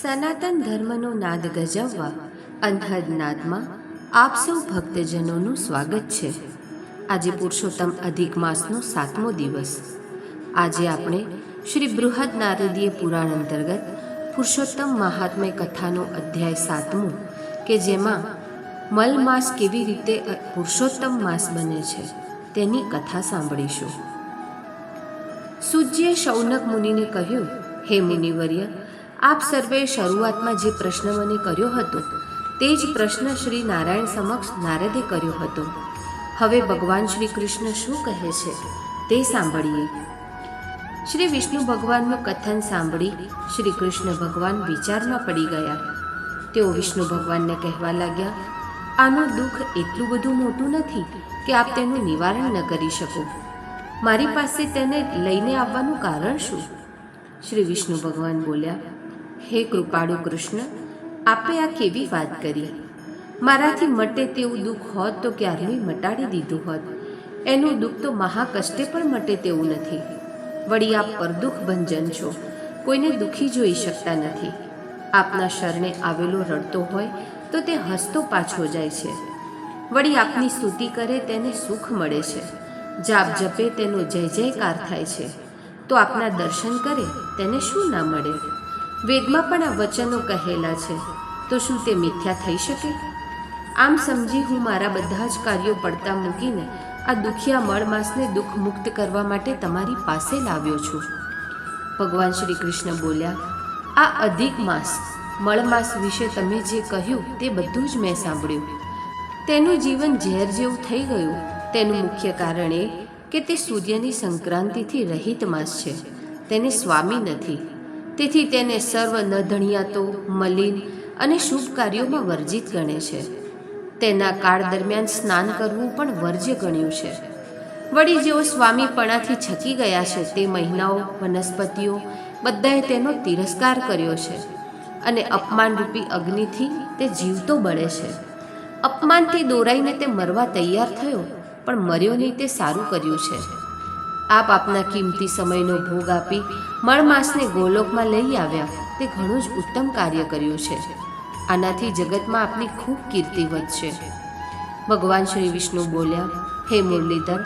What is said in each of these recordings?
સનાતન ધર્મનો નાદ ગજવવા અનહદ નાદમાં આપ સૌ ભક્તજનોનું સ્વાગત છે. આજે પુરુષોત્તમ અધિક માસનો 7મો દિવસ. આજે આપણે શ્રી બૃહદ નારદીય પુરાણ અંતર્ગત પુરુષોત્તમ મહાત્મ્ય કથાનો અધ્યાય 7મો કે જેમાં મલ માસ કેવી રીતે પુરુષોત્તમ માસ બને છે તેની કથા સાંભળીશું. સૂજ્યે શૌનક મુનિને કહ્યું, હે મુનિવર્ય, આપ સર્વે શરૂઆતમાં જે પ્રશ્ન મને કર્યો હતો તે જ પ્રશ્ન શ્રી નારાયણ સમક્ષ નારદે કર્યો હતો. હવે ભગવાન શ્રી કૃષ્ણ શું કહે છે તે સાંભળીએ. શ્રી વિષ્ણુ ભગવાનનું કથન સાંભળી શ્રી કૃષ્ણ ભગવાન વિચારમાં પડી ગયા. તેઓ વિષ્ણુ ભગવાનને કહેવા લાગ્યા, આનું દુઃખ એટલું બધું મોટું નથી કે આપ તેનું નિવારણ ન કરી શકો. મારી પાસે તેને લઈને આવવાનું કારણ શું? શ્રી વિષ્ણુ ભગવાન બોલ્યા, હે કૃપાળુ કૃષ્ણ, આપે આ કેવી વાત કરી? મારાથી મટે તેવું દુઃખ હોત તો ક્યારનું મટાડી દીધું હોત. એનું દુઃખ તો મહાકષ્ટે પણ મટે તેવું નથી. વળી આપ પરદુઃખ ભંજન છો, કોઈને દુઃખી જોઈ શકતા નથી. આપના શરણે આવેલો રડતો હોય તો તે હસતો પાછો જાય છે. વળી આપની સ્તુતિ કરે તેને સુખ મળે છે. જાપ જપે તેનો જય જયકાર થાય છે. તો આપના દર્શન કરે તેને શું ના મળે? વેદમાં પણ આ વચનો કહેલા છે, તો શું તે મિથ્યા થઈ શકે? આમ સમજી હું મારા બધા જ કાર્યો પડતા મૂકીને આ દુખિયા મળમાસને દુઃખ મુક્ત કરવા માટે તમારી પાસે લાવ્યો છું. ભગવાન શ્રી કૃષ્ણ બોલ્યા, આ અધિક માસ મળમાસ વિશે તમે જે કહ્યું તે બધું જ મેં સાંભળ્યું. તેનું જીવન ઝેર જેવું થઈ ગયું. તેનું મુખ્ય કારણ એ કે તે સૂર્યની સંક્રાંતિથી રહિત માસ છે. તેને સ્વામી નથી. તેથી તેને સર્વ નધણિયાતો, મલિન અને શુભ કાર્યોમાં વર્જિત ગણે છે. તેના કાળ દરમિયાન સ્નાન કરવું પણ વર્જ્ય ગણ્યું છે. વળી જેઓ સ્વામીપણાથી છકી ગયા છે તે મહિનાઓ, વનસ્પતિઓ બધાએ તેનો તિરસ્કાર કર્યો છે અને અપમાનરૂપી અગ્નિથી તે જીવતો બળે છે. અપમાનથી દોરાઈને તે મરવા તૈયાર થયો, પણ મર્યો નહીં તે સારું કર્યું છે. આપ આપના કિંમતી સમયનો ભોગ આપી મળમાસને ગોલોકમાં લઈ આવ્યા તે ઘણું જ ઉત્તમ કાર્ય કર્યું છે. આનાથી જગતમાં આપની ખૂબ કીર્તિ વધશે. ભગવાન શ્રી વિષ્ણુ બોલ્યા, હે મુરલીધર,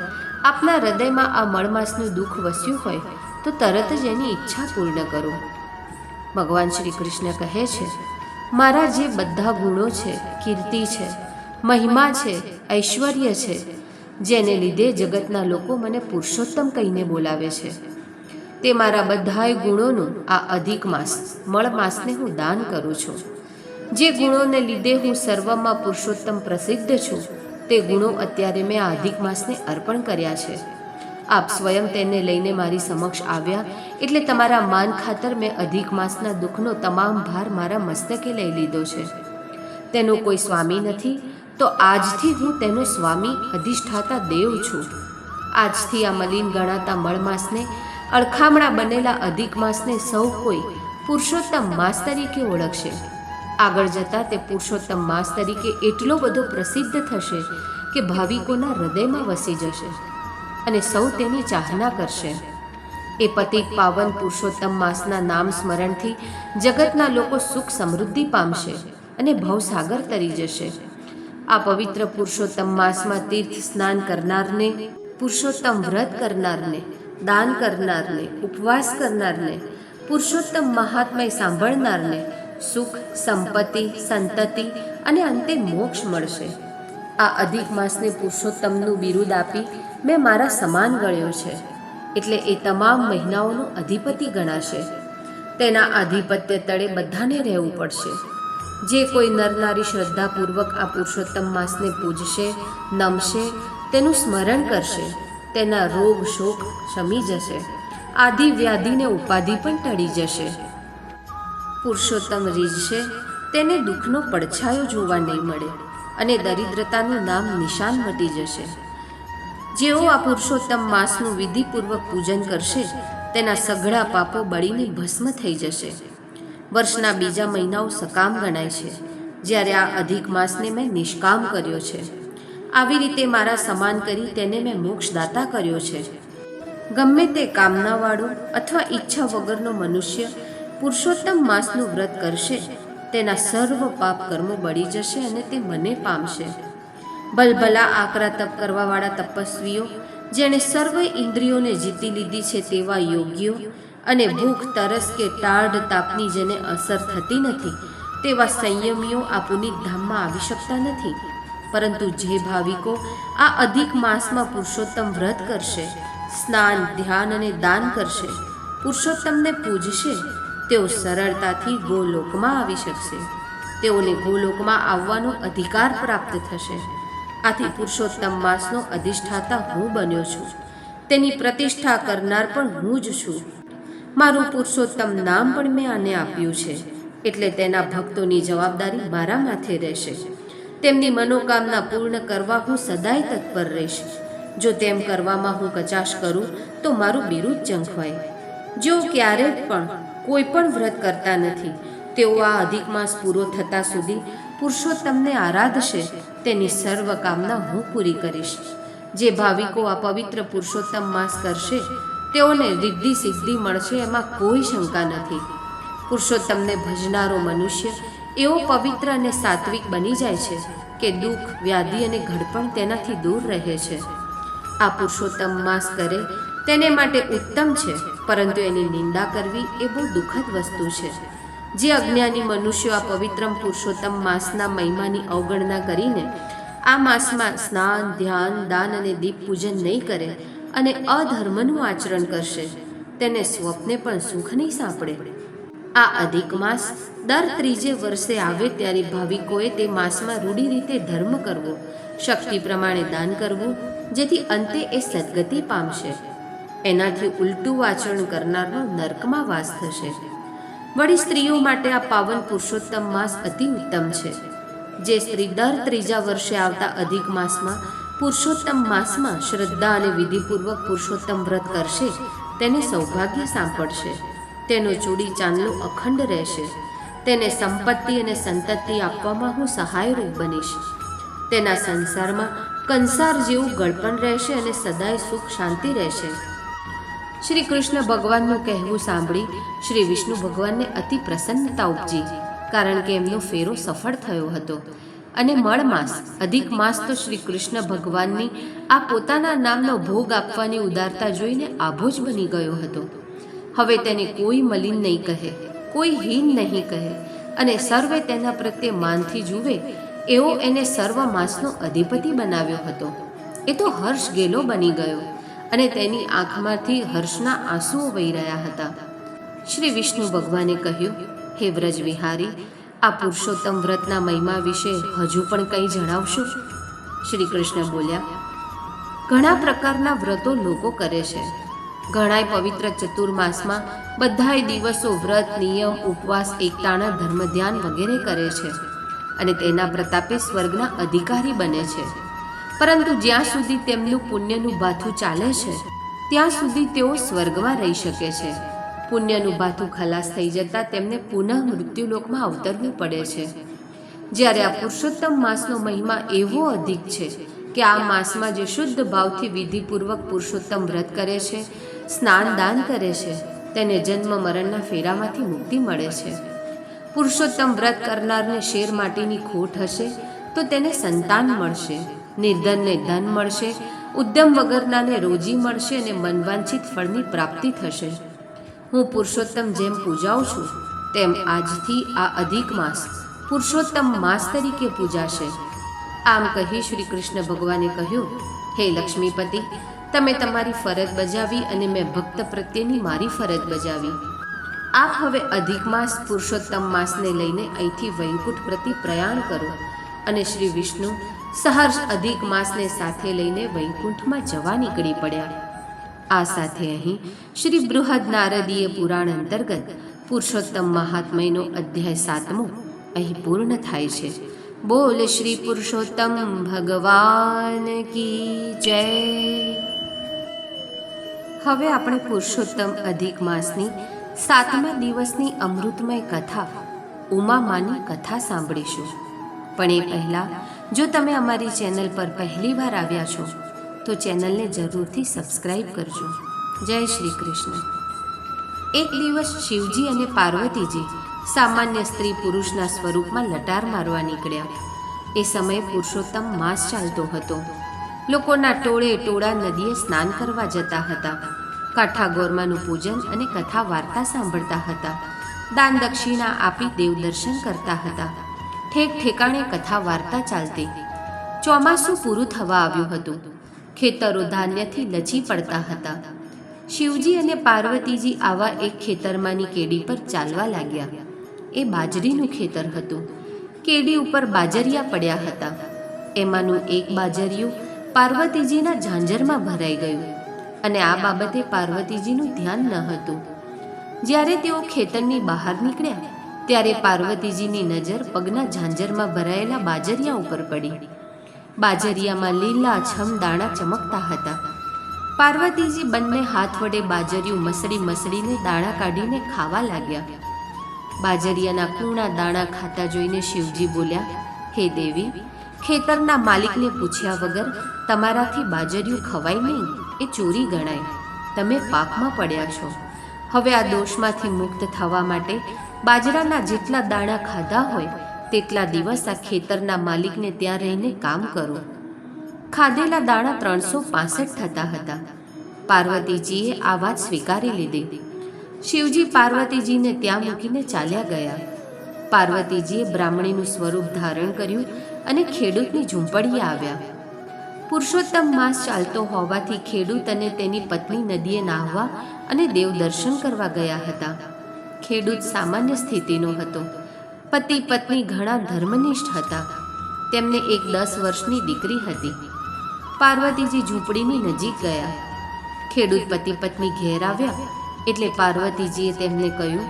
આપના હૃદયમાં આ મળમાસનું દુઃખ વસ્યું હોય તો તરત જ એની ઈચ્છા પૂર્ણ કરો. ભગવાન શ્રી કૃષ્ણ કહે છે, મારા જે બધા ગુણો છે, કીર્તિ છે, મહિમા છે, ઐશ્વર્ય છે, જેને લીધે જગતના લોકો મને પુરુષોત્તમ કહીને બોલાવે છે, તે મારા બધાય ગુણોનું આ અધિક માસ મળમાસને હું દાન કરું છું. જે ગુણોને લીધે હું સર્વમાં પુરુષોત્તમ પ્રસિદ્ધ છું તે ગુણો અત્યારે મેં આ અધિક માસને અર્પણ કર્યા છે. આપ સ્વયં તેને લઈને મારી સમક્ષ આવ્યા એટલે તમારા માન ખાતર મેં અધિક માસના દુઃખનો તમામ ભાર મારા મસ્તકે લઈ લીધો છે. તેનો કોઈ સ્વામી નથી, તો આજથી હું તેનો સ્વામી અધિષ્ઠાતા દેવ છું. આજથી આ મલિન ગણાતા મળમાસને, અળખામણા બનેલા અધિક માસને સૌ કોઈ પુરુષોત્તમ માસ તરીકે ઓળખશે. આગળ જતાં તે પુરુષોત્તમ માસ તરીકે એટલો બધો પ્રસિદ્ધ થશે કે ભાવિકોના હૃદયમાં વસી જશે અને સૌ તેની ચાહના કરશે. એ પતિત પાવન પુરુષોત્તમ માસના નામ સ્મરણથી જગતના લોકો સુખ સમૃદ્ધિ પામશે અને ભવસાગર તરી જશે. આ પવિત્ર પુરુષોત્તમ માસમાં તીર્થ સ્નાન કરનારને, પુરુષોત્તમ વ્રત કરનારને, દાન કરનારને, ઉપવાસ કરનારને, પુરુષોત્તમ મહાત્મ્ય સાંભળનારને સુખ, સંપત્તિ, સંતતિ અને અંતે મોક્ષ મળશે. આ અધિક માસને પુરુષોત્તમનું બિરુદ આપી મેં મારા સમાન ગણ્યો છે, એટલે એ તમામ મહિનાઓનો અધિપતિ ગણાશે. તેના આધિપત્ય તળે બધાને રહેવું પડશે. જે કોઈ નરનારી શ્રદ્ધાપૂર્વક આ પુરુષોત્તમ માસને પૂજશે, નમશે, તેનું સ્મરણ કરશે, તેના રોગ શોક શમી જશે. આદિ વ્યાધિને ઉપાધિ પણ ટળી જશે. પુરુષોત્તમ રીઝશે તેને દુઃખનો પડછાયો જોવા નહીં મળે અને દરિદ્રતાનું નામ નિશાન મટી જશે. જેઓ આ પુરુષોત્તમ માસનું વિધિપૂર્વક પૂજન કરશે તેના સઘળા પાપો બળીને ભસ્મ થઈ જશે. વર્ષના બીજા મહિનાઓ સકામ ગણાય છે, જ્યારે આ અધિક માસને મેં નિષ્કામ કર્યો છે. આવી રીતે મારા સમાન કરી તેને મેં મોક્ષદાતા કર્યો છે. ગમે તે કામનાવાળો અથવા ઈચ્છા વગરનો મનુષ્ય પુરુષોત્તમ માસનું વ્રત કરશે તેના સર્વ પાપ કર્મો બળી જશે અને તે મને પામશે. ભલભલા આકરા તપ કરવાવાળા તપસ્વીઓ, જેણે સર્વ ઇન્દ્રિયોને જીતી લીધી છે તેવા યોગીઓ, અને ભૂખ, તરસ કે ટાઢ તાપની જેને અસર થતી નથી તેવા સંયમીઓ આ પુનિત ધામમાં આવી શકતા નથી. પરંતુ જે ભાવિકો આ અધિક માસમાં પુરુષોત્તમ વ્રત કરશે, સ્નાન, ધ્યાન અને દાન કરશે, પુરુષોત્તમને પૂજશે, તેઓ સરળતાથી ગોલોકમાં આવી શકશે. તેઓને ગોલોકમાં આવવાનો અધિકાર પ્રાપ્ત થશે. આથી પુરુષોત્તમ માસનો અધિષ્ઠાતા હું બન્યો છું. તેની પ્રતિષ્ઠા કરનાર પણ હું જ છું. મારું પુરુષોત્તમ નામ પણ મેં આને આપ્યું છે, એટલે તેના ભક્તોની જવાબદારી મારા માથે રહેશે. તેમની મનોકામના પૂર્ણ કરવા હું સદાય તત્પર રહીશ. જો તેમ કરવામાં હું કચાશ કરું તો મારું બિરુદ ચંખવાય. જેઓ ક્યારેય પણ કોઈ પણ વ્રત કરતા નથી, તેઓ આ અધિક માસ પૂરો થતાં સુધી પુરુષોત્તમને આરાધશે, તેની સર્વ કામના હું પૂરી કરીશ. જે ભાવિકો આ પવિત્ર પુરુષોત્તમ માસ કરશે તેઓને રિદ્ધિ સિદ્ધિ મળશે, એમાં કોઈ શંકા નથી. પુરુષોત્તમને ભજનારો મનુષ્ય એવો પવિત્ર અને સાત્વિક બની જાય છે કે દુઃખ, વ્યાધિ અને ઘડપણ તેનાથી દૂર રહે છે. આ પુરુષોત્તમ માસ કરે તેને માટે ઉત્તમ છે, પરંતુ એની નિંદા કરવી એ બહુ દુઃખદ વસ્તુ છે. જે અજ્ઞાની મનુષ્યો આ પવિત્ર પુરુષોત્તમ માસના મહિમાની અવગણના કરીને આ માસમાં સ્નાન, ધ્યાન, દાન અને દીપ પૂજન નહીં કરે અને અધર્મનું આચરણ કરશે, તેને સ્વપ્ને પણ સુખ નહીં સાંપડે. આ અધિક માસ દર ત્રીજે વર્ષે આવે ત્યારે ભાવિકોએ તે માસમાં રૂઢી રીતે ધર્મ કરવો, શક્તિ પ્રમાણે દાન કરવું, જેથી અંતે એ સદગતિ પામશે. એનાથી ઉલટું આચરણ કરનારનો નર્કમાં વાસ થશે. વળી સ્ત્રીઓ માટે આ પાવન પુરુષોત્તમ માસ અતિ ઉત્તમ છે. જે સ્ત્રી દર ત્રીજા વર્ષે આવતા અધિક માસમાં પુરુષોત્તમ માસમાં શ્રદ્ધા અને વિધિપૂર્વક પુરુષોત્તમ વ્રત કરશે તેને સૌભાગ્ય સાંપડશે. તેનો ચૂડી ચાંદલો અખંડ રહેશે. તેને સંપત્તિ અને સંતતિ આપવામાં હું સહાયરૂપ બનીશ. તેના સંસારમાં કંસાર જેવું ગળપણ રહેશે અને સદાય સુખ શાંતિ રહેશે. શ્રી કૃષ્ણ ભગવાનનું કહેવું સાંભળી શ્રી વિષ્ણુ ભગવાનને અતિ પ્રસન્નતા ઉપજી, કારણ કે એમનો ફેરો સફળ થયો હતો. અને મળ માસ, અધિક માસ તો શ્રી કૃષ્ણ ભગવાનની આ પોતાના નામનો ભોગ આપવાની ઉદારતા જોઈને આભો જ બની ગયો હતો. હવે તેને કોઈ મલિન નહીં કહે, કોઈ હીન નહીં કહે, અને સર્વે તેના પ્રત્યે માનથી જુએ એવો એને સર્વ માસનો અધિપતિ બનાવ્યો હતો. એ તો હર્ષ ગેલો બની ગયો અને તેની આંખમાંથી હર્ષના આંસુઓ વહી રહ્યા હતા. શ્રી વિષ્ણુ ભગવાને કહ્યું, હે વ્રજ વિહારી, આ પુરુષોત્તમ વ્રતના મહિમા વિશે હજુ પણ કંઈ જણાવશો? શ્રી કૃષ્ણ બોલ્યા, ઘણા પ્રકારના વ્રતો લોકો કરે છે. ઘણાય પવિત્ર ચતુર્માસમાં બધાય દિવસો વ્રત, નિયમ, ઉપવાસ, એકતાણા, ધર્મ, ધ્યાન વગેરે કરે છે અને તેના પ્રતાપે સ્વર્ગના અધિકારી બને છે. પરંતુ જ્યાં સુધી તેમનું પુણ્યનું ભાથું ચાલે છે ત્યાં સુધી તેઓ સ્વર્ગમાં રહી શકે છે. પુણ્યનું ભાથું ખલાસ થઈ જતાં તેમને પુનઃ મૃત્યુલોકમાં અવતરવું પડે છે. જ્યારે આ પુરુષોત્તમ માસનો મહિમા એવો અધિક છે કે આ માસમાં જે શુદ્ધ ભાવથી વિધિપૂર્વક પુરુષોત્તમ વ્રત કરે છે, સ્નાન દાન કરે છે, તેને જન્મ મરણના ફેરામાંથી મુક્તિ મળે છે. પુરુષોત્તમ વ્રત કરનારને શેર માટીની ખોટ હશે તો તેને સંતાન મળશે, નિર્ધનને ધન મળશે, ઉદ્યમ વગરનાને રોજી મળશે અને મનવાંછિત ફળની પ્રાપ્તિ થશે. હું પુરુષોત્તમ જેમ પૂજાઉં છું તેમ આજથી આ અધિક માસ પુરુષોત્તમ માસ તરીકે પૂજાશે. આમ કહી શ્રી કૃષ્ણ ભગવાને કહ્યું, હે લક્ષ્મીપતિ, તમે તમારી ફરજ બજાવી અને મેં ભક્ત પ્રત્યેની મારી ફરજ બજાવી. આપ હવે અધિક માસ પુરુષોત્તમ માસને લઈને અહીંથી વૈકુંઠ પ્રતિ પ્રયાણ કરો. અને શ્રી વિષ્ણુ સહર્ષ અધિક માસને સાથે લઈને વૈકુંઠમાં જવા નીકળી પડ્યા. આ સાથે અહીં શ્રી બૃહદ નારદીય પુરાણ અંતર્ગત પુરુષોત્તમ મહાત્મયનો અધ્યાય 7મો અહીં પૂર્ણ થાય છે. બોલ શ્રી પુરુષોત્તમ ભગવાન કી જય. હવે આપણે પુરુષોત્તમ અધિક માસની 7મા દિવસની અમૃતમય કથા ઉમામાની કથા સાંભળીશું. પણ એ પહેલાં જો તમે અમારી ચેનલ પર પહેલી વાર આવ્યા છો તો ચેનલને જરૂરથી સબસ્ક્રાઈબ કરજો. જય શ્રી કૃષ્ણ. એક દિવસ શિવજી અને પાર્વતીજી સામાન્ય સ્ત્રી પુરુષના સ્વરૂપમાં લટાર મારવા નીકળ્યા. એ સમયે પુરુષોત્તમ માસ ચાલતો હતો. લોકોના ટોળે ટોળા નદીએ સ્નાન કરવા જતા હતા. કાઠા ગોરમાનું પૂજન અને કથા વાર્તા સાંભળતા હતા. દાન દક્ષિણા આપી દેવદર્શન કરતા હતા. ઠેક ઠેકાણે કથા વાર્તા ચાલતી. ચોમાસું પૂરું થવા આવ્યું હતું. ખેતરો ધાન્યથી લચી પડતા હતા. શિવજી અને પાર્વતીજી આવા એક ખેતરમાંની કેડી પર ચાલવા લાગ્યા. એ બાજરીનું ખેતર હતું. કેડી ઉપર બાજરિયા પડ્યા હતા. એમાંનું એક બાજરિયું પાર્વતીજીના ઝાંઝરમાં ભરાઈ ગયું અને આ બાબતે પાર્વતીજીનું ધ્યાન ન હતું. જ્યારે તેઓ ખેતરની બહાર નીકળ્યા ત્યારે પાર્વતીજીની નજર પગના ઝાંઝરમાં ભરાયેલા બાજરિયા ઉપર પડી. બાજરિયામાં લીલાછમ દાણા ચમકતા હતા. પાર્વતીજી બંને હાથ વડે બાજરિયું મસળી મસળીને દાણા કાઢીને ખાવા લાગ્યા. બાજરિયાના કૂણા દાણા ખાતા જોઈને શિવજી બોલ્યા, હે દેવી, ખેતરના માલિકને પૂછ્યા વગર તમારાથી બાજરિયું ખવાય નહીં, એ ચોરી ગણાય. તમે પાપમાં પડ્યા છો. હવે આ દોષમાંથી મુક્ત થવા માટે બાજરાના જેટલા દાણા ખાધા હોય તેટલા દિવસ આ ખેતરના માલિકને ત્યાં રહીને કામ કરો. ખાધેલા દાણા 365 થતા હતા. પાર્વતીજીએ આ વાત સ્વીકારી લીધી. શિવજી પાર્વતીજીને ત્યાં મૂકીને ચાલ્યા ગયા. પાર્વતીજીએ બ્રાહ્મણીનું સ્વરૂપ ધારણ કર્યું અને ખેડૂતની ઝૂંપડીએ આવ્યા. પુરુષોત્તમ માસ ચાલતો હોવાથી ખેડૂત અને તેની પત્ની નદીએ નાહવા અને દેવદર્શન કરવા ગયા હતા. ખેડૂત સામાન્ય સ્થિતિનો હતો. પતિ પત્ની ઘણા ધર્મનિષ્ઠ હતા. તેમને એક 10 વર્ષની દીકરી હતી. પાર્વતીજી ઝૂંપડીની નજીક ગયા. ખેડૂત પતિ પત્ની ઘેર આવ્યા એટલે પાર્વતીજીએ તેમને કહ્યું,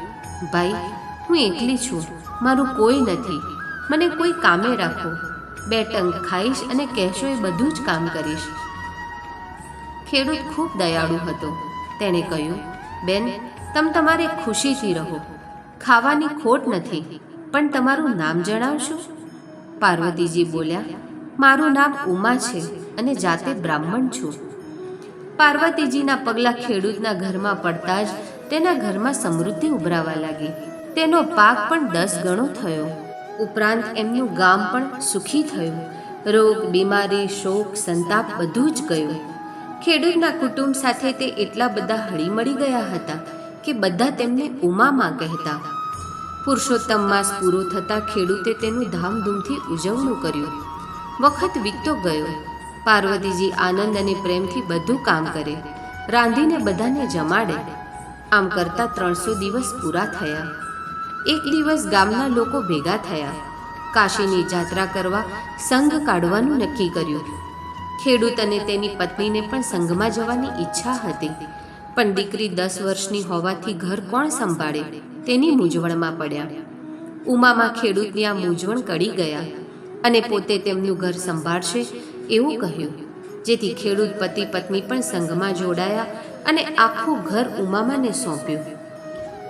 ભાઈ, હું એકલી છું, મારું કોઈ નથી, મને કોઈ કામે રાખો. 2 ટંક ખાઈશ અને કહેશો એ બધું જ કામ કરીશ. ખેડૂત ખૂબ દયાળુ હતો. તેણે કહ્યું, બેન, તમે તમારે ખુશીથી રહો, ખાવાની ખોટ નથી, પણ તમારું નામ જણાવશો? પાર્વતીજી બોલ્યા, મારું નામ ઉમા છે અને જાતે બ્રાહ્મણ છું. પાર્વતીજીના પગલાં ખેડૂતના ઘરમાં પડતા જ તેના ઘરમાં સમૃદ્ધિ ઉભરાવા લાગી. તેનો પાક પણ 10 ગણો થયો. ઉપરાંત એમનું ગામ પણ સુખી થયું. રોગ, બીમારી, શોક, સંતાપ બધું જ ગયું. ખેડૂતના કુટુંબ સાથે તે એટલા બધા હળીમળી ગયા હતા કે બધા તેમને ઉમામાં કહેતા. પુરુષોત્તમ માસ પૂરો થતાં ખેડૂતે તેનું ધામધૂમથી ઉજવણું કર્યું. વખત વીતતો ગયો. પાર્વતીજી આનંદ અને પ્રેમથી બધું કામ કરે, રાંધીને બધાને જમાડે. આમ કરતાં 300 દિવસ પૂરા થયા. એક દિવસ ગામના લોકો ભેગા થયા. કાશીની જાત્રા કરવા સંઘ કાઢવાનું નક્કી કર્યું. ખેડૂત અને તેની પત્નીને પણ સંઘમાં જવાની ઈચ્છા હતી, પણ દીકરી 10 વર્ષની હોવાથી ઘર કોણ સંભાળે તેની મૂંઝવણમાં પડ્યા. ઉમામાં ખેડૂતની આ મૂંઝવણ કળી ગયા અને પોતે તેમનું ઘર સંભાળશે એવું કહ્યું, જેથી ખેડૂત પતિ પત્ની પણ સંઘમાં જોડાયા અને આખું ઘર ઉમામાને સોંપ્યું.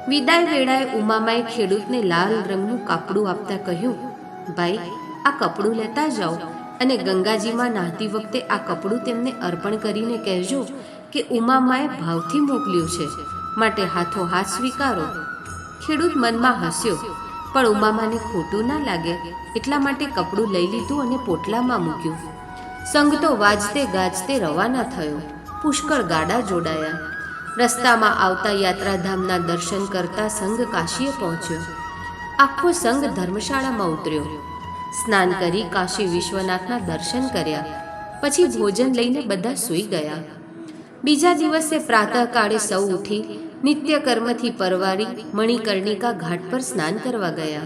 વિદાય વેળાએ ઉમામાએ ખેડૂતને લાલ રંગનું કાપડું આપતા કહ્યું, ભાઈ, આ કપડું લેતા જાઓ અને ગંગાજીમાં નહાતી વખતે આ કપડું તેમને અર્પણ કરીને કહેજો કે ઉમામાએ ભાવથી મોકલ્યું છે, માટે હાથો હાથ સ્વીકારો. ખેડૂત મનમાં હસ્યો, પણ ઉમામાને ખોટું ના લાગે એટલા માટે કપડું લઈ લીધું અને પોટલામાં મૂક્યું. સંઘ તો વાજતે ગાજતે રવાના થયો. પુષ્કળ ગાડા જોડાયા. રસ્તામાં આવતા યાત્રાધામના દર્શન કરતા સંઘ કાશીએ પહોંચ્યો. આખો સંઘ ધર્મશાળામાં ઉતર્યો. સ્નાન કરી કાશી વિશ્વનાથના દર્શન કર્યા. પછી ભોજન લઈને બધા સૂઈ ગયા. બીજા દિવસે પ્રાતઃકાળે સૌ ઉઠી નિત્ય કર્મથી પરવારી મણિકર્ણિકા ઘાટ પર સ્નાન કરવા ગયા.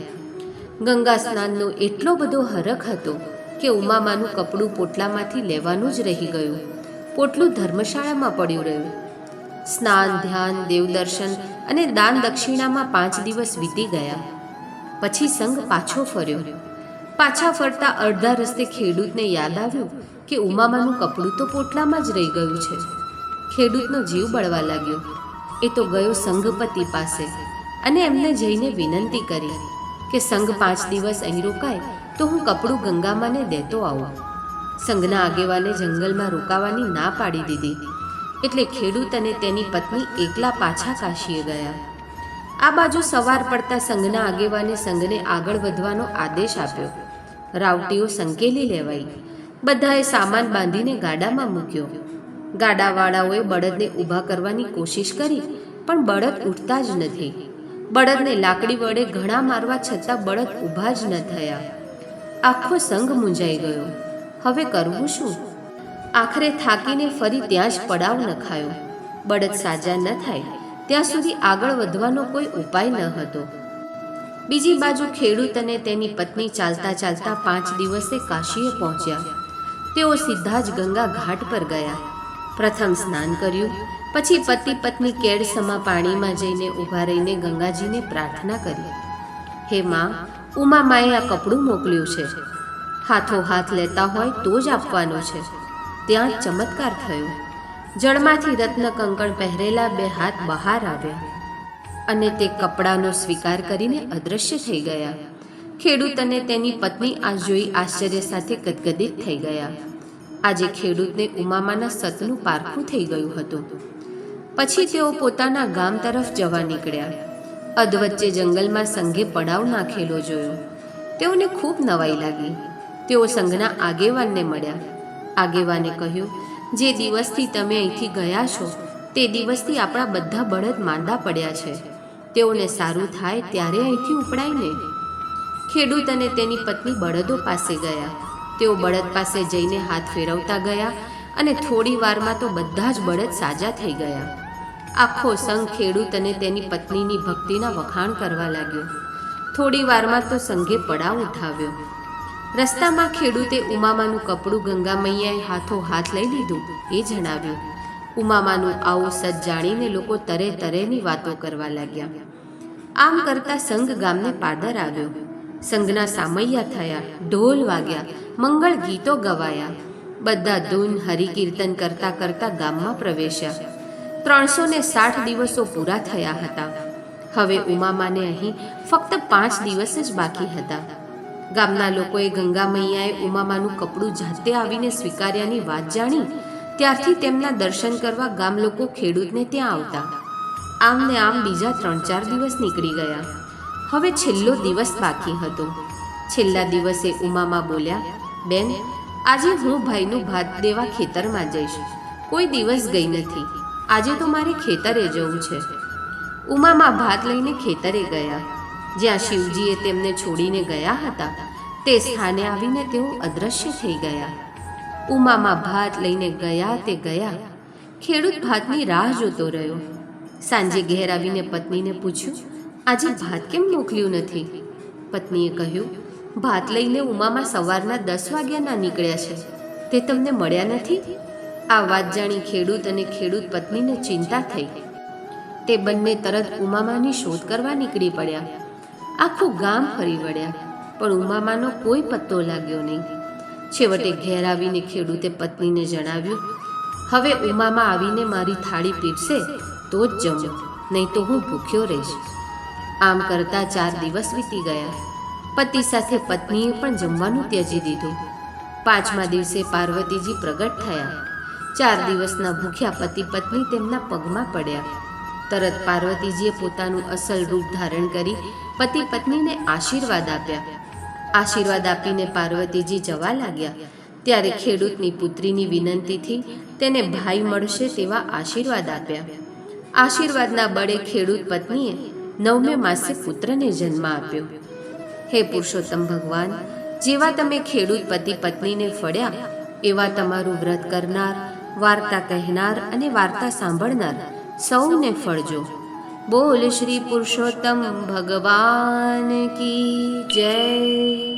ગંગા સ્નાનનો એટલો બધો હરખ હતો કે ઉમામાનું કપડું પોટલામાંથી લેવાનું જ રહી ગયું. પોટલું ધર્મશાળામાં પડ્યું રહ્યું. સ્નાન, ધ્યાન, દેવદર્શન અને દાન દક્ષિણામાં 5 દિવસ વીતી ગયા. પછી સંઘ પાછો ફર્યો. પાછા ફરતા અડધા રસ્તે ખેડૂતને યાદ આવ્યું કે ઉમામાનું કપડું તો પોટલામાં જ રહી ગયું છે. ખેડૂતનો જીવ બળવા લાગ્યો. એ તો ગયો સંઘપતિ પાસે અને એમને જઈને વિનંતી કરી કે સંઘ 5 દિવસ અહીં રોકાય તો હું કપડું ગંગામાને દેતો આવું. સંઘના આગેવાને જંગલમાં રોકાવાની ના પાડી દીધી. એટલે ખેડૂત અને તેની પત્ની એકલા પાછા કાશીએ ગયા. આ બાજુ સવાર પડતા સંઘના આગેવાને સંઘને આગળ વધવાનો આદેશ આપ્યો. રાવટીઓ સંકેલી લેવાઈ. બધાએ સામાન બાંધીને ગાડામાં મૂક્યો. ગાડાવાળાઓએ બળદને ઊભા કરવાની કોશિશ કરી, પણ બળદ ઉઠતા જ નથી. બળદને લાકડી વડે ઘણા મારવા છતાં બળદ ઊભા જ ન થયા. આખો સંઘ મૂંઝાઈ ગયો. હવે કરવું શું? આખરે થાકીને ફરી ત્યાં જ પડાવ નખાયો. બળદ સાજા ન થાય ત્યાં સુધી આગળ વધવાનો કોઈ ઉપાય ન હતો. બીજી બાજુ ખેડૂત અને તેની પત્ની ચાલતા ચાલતા 5 દિવસે કાશીએ પહોંચ્યા. તેઓ સીધા જ ગંગા ઘાટ પર ગયા. પ્રથમ સ્નાન કર્યું, પછી પતિ પત્ની કેડસમા પાણીમાં જઈને ઊભા રહીને ગંગાજીને પ્રાર્થના કરી. હે માં, ઉમામાએ આ કપડું મોકલ્યું છે. હાથો હાથ લેતા હોય તો જ આપવાનો છે. ત્યાં જ ચમત્કાર થયો. જળમાંથી રત્ન કંકણ પહેરેલા 2 હાથ બહાર આવ્યા અને તે કપડાનો સ્વીકાર કરીને અદૃશ્ય થઈ ગયા. ખેડૂત અને તેની પત્ની આ જોઈ આશ્ચર્ય સાથે ગદગદિત થઈ ગયા. આજે ખેડૂતને ઉમામાના સતનું પારખું થઈ ગયું હતું. પછી તેઓ પોતાના ગામ તરફ જવા નીકળ્યા. અધવચ્ચે જંગલમાં સંઘે પડાવ નાખેલો જોયો. તેઓને ખૂબ નવાઈ લાગી. તેઓ સંઘના આગેવાનને મળ્યા. આગેવાને કહ્યું, જે દિવસથી તમે અહીંથી ગયા છો તે દિવસથી આપણા બધા બળદ માંદા પડ્યા છે. તેઓને સારું થાય ત્યારે અહીંથી ઉપડાઈને. ખેડૂત અને તેની પત્ની બળદો પાસે ગયા. તેઓ બળદ પાસે જઈને હાથ ફેરવતા ગયા અને થોડી વારમાં તો બધા જ બળદ સાજા થઈ ગયા. આખો સંઘ ખેડૂત અને તેની પત્નીની ભક્તિના વખાણ કરવા લાગ્યો. થોડી વારમાં તો સંઘે પડાવ ઉઠાવ્યો. રસ્તામાં ખેડૂતે ઉમામાનું કપડું ગંગા મૈયાએ હાથો હાથ લઈ લીધું એ જણાવ્યું. ઉમામાનું આવું સજ જાણીને લોકો તરે તરેની વાતો કરવા લાગ્યા. આમ કરતા સંઘ ગામને પાદર આવ્યો. સંઘના સામૈયા થયા, ઢોલ વાગ્યા, મંગળ ગીતો ગવાયા. બધા ધૂન હરિકીર્તન કરતા કરતા ગામમાં પ્રવેશ્યા. 360 દિવસો પૂરા થયા હતા. હવે ઉમામાને અહીં ફક્ત 5 દિવસ જ બાકી હતા. ગામના લોકોએ ગંગા મૈયાએ ઉમામાનું કપડું જાતે આવીને સ્વીકાર્યાની વાત જાણી ત્યારથી તેમના દર્શન કરવા ગામ લોકો ખેડૂતને ત્યાં આવતા. આમ ને આમ બીજા 3-4 દિવસ નીકળી ગયા. હવે છેલ્લો દિવસ બાકી હતો. છેલ્લા દિવસે ઉમામા બોલ્યા, બેન, આજે હું ભાઈનું ભાત દેવા ખેતરમાં જઈશ. કોઈ દિવસ ગઈ નથી. આજે તો મારે ખેતરે જવું છે. ઉમામા ભાત લઈને ખેતરે ગયા. જ્યાં શિવજીએ તેમને છોડીને ગયા હતા તે સ્થાને આવીને તેઓ અદૃશ્ય થઈ ગયા. ઉમામા ભાત લઈને ગયા તે ગયા. ખેડૂત ભાતની રાહ જોતો રહ્યો. સાંજે ઘેર આવીને પત્નીને પૂછ્યું, આજે ભાત કેમ મોકલ્યું નથી? પત્નીએ કહ્યું, ભાત લઈને ઉમામા સવારના 10 વાગ્યાના નીકળ્યા છે. તે તમને મળ્યા નથી? આ વાત જાણી ખેડૂત અને ખેડૂત પત્નીને ચિંતા થઈ. તે બંને તરત ઉમામાની શોધ કરવા નીકળી પડ્યા. આખું ગામ ફરી વળ્યા, પણ ઉમામાનો કોઈ પત્તો લાગ્યો નહીં. છેવટે ઘેર આવીને ખેડૂતે પત્નીને જણાવ્યું, હવે ઉમામા આવીને મારી થાળી પીરસે તો જ જમો, નહીં તો હું ભૂખ્યો રહીશ. આમ કરતા 4 દિવસ વીતી ગયા. પતિ સાથે પત્નીએ પણ જમવાનું ત્યજી દીધું. 5મા દિવસે પાર્વતીજી પ્રગટ થયા. 4 દિવસના ભૂખ્યા પતિ પત્ની તેમના પગમાં પડ્યા. તરત પાર્વતીજીએ પોતાનું અસલ રૂપ ધારણ કરી પતિ પત્નીને આશીર્વાદ આપ્યા. આશીર્વાદ આપીને પાર્વતીજી જવા લાગ્યા ત્યારે ખેડૂતની પુત્રીની વિનંતીથી તેને ભાઈ મળશે તેવા આશીર્વાદ આપ્યા. આશીર્વાદના બળે ખેડૂત પત્નીએ 9મે માસે પુત્રને જન્મ આપ્યો. હે પુરુષોત્તમ ભગવાન, જેવા તમે ખેડૂત પતિ પત્નીને ફળ્યા એવા તમારું વ્રત કરનાર, વાર્તા કહેનાર અને વાર્તા સાંભળનાર સૌને ફળજો. બોલ શ્રી પુરુષોત્તમ ભગવાન કી જય.